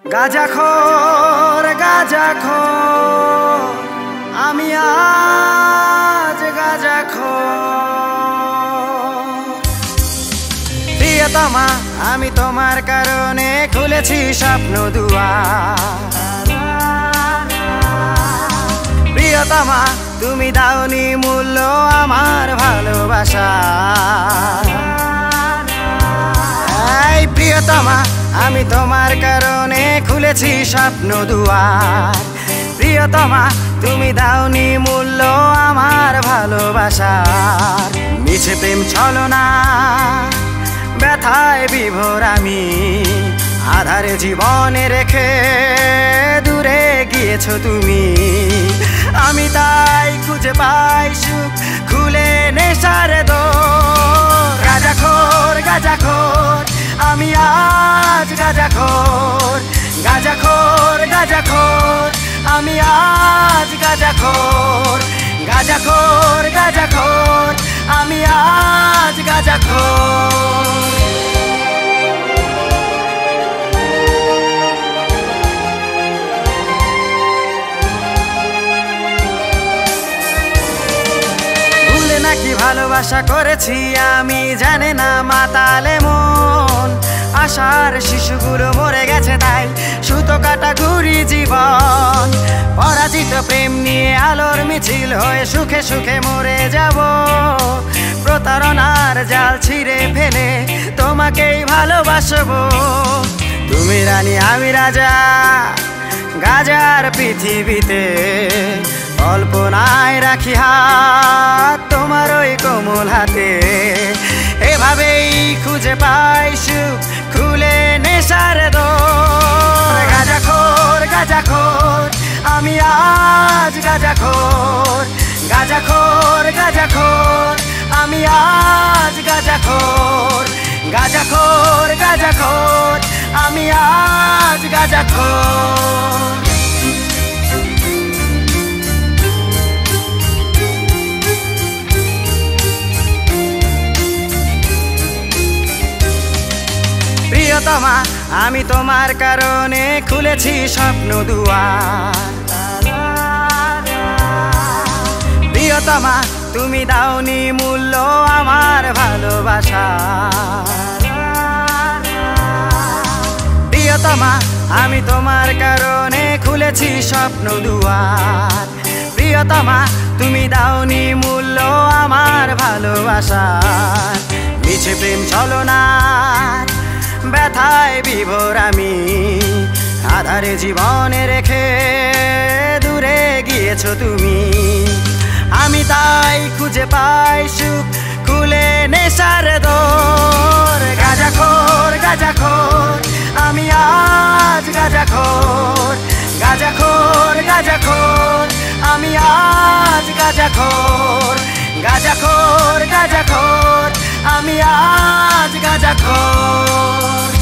গাঁজাখোর গাঁজাখোর আমি আজ গাঁজাখোর। প্রিয়তমা আমি তোমার কারণে খুলেছি স্বপ্ন দুয়ার। প্রিয়তমা তুমি দাওনি মূল্য আমার ভালোবাসা। এই প্রিয়তমা আমি তোমার কারণে খুলেছি স্বপ্ন দুয়ার। প্রিয়তমা তুমি দাওনি মূল্য আমার ভালোবাসার। মিছে প্রেম ছলনা ব্যথায় বিভোর আমি, আধারে জীবনে রেখে দূরে গিয়েছো তুমি। আমি তাই খুঁজে পাই সুখ খুলে নেশার দোর। গাঁজাখোর গাঁজাখোর আমি আজ গাঁজাখোর। গাঁজাখোর গাঁজাখোর আমি আজ গাঁজাখোর। গাঁজাখোর গাঁজাখোর আমি আজ গাঁজাখোর। ভুলে নাকি ভালোবাসা করেছি আমি, জানে না মাতালে মন। আশার শিশুগুলো মরে গেছে তাই সুতো কাটা ঘুরি জীবন। পরাজিত প্রেম নিয়ে আলোর মিছিল হয়ে সুখে সুখে মরে যাব। প্রতারণার জাল ছিঁড়ে ফেলে তোমাকেই ভালোবাসবো। তুমি রানী আমি রাজা গাজার পৃথিবীতে। কল্পনায় রাখি হাত তোমার ওই কোমল হাতে। এভাবেই খুঁজে পাই সুখ খুলে নেশার দোর। গাঁজাখোর গাঁজাখোর আমি আজ গাঁজাখোর। গাঁজাখোর গাঁজাখোর আমি আজ গাঁজাখোর। গাঁজাখোর গাঁজাখোর আমি আজ গাঁজাখোর। প্রিয়তমা আমি তোমার কারণে খুলেছি স্বপ্ন দুয়ার। প্রিয়তমা তুমি দাওনি মূল্য আমার ভালোবাসা। প্রিয়তমা আমি তোমার কারণে খুলেছি স্বপ্ন দুয়ার। প্রিয়তমা তুমি দাওনি মূল্য আমার ভালোবাসা। মিছে প্রেম ছলনার ব্যথায় বিভোর আমি, আধারে জীবনে রেখে দূরে গিয়েছো তুমি। আমি তাই খুঁজে পাই সুখ খুলে নেশার দোর। গাঁজাখোর গাঁজাখোর আমি আজ গাঁজাখোর। গাঁজাখোর গাঁজাখোর আমি আজ গাঁজাখোর। গাঁজাখোর গাঁজাখোর আমি আজ গাঁজাখোর।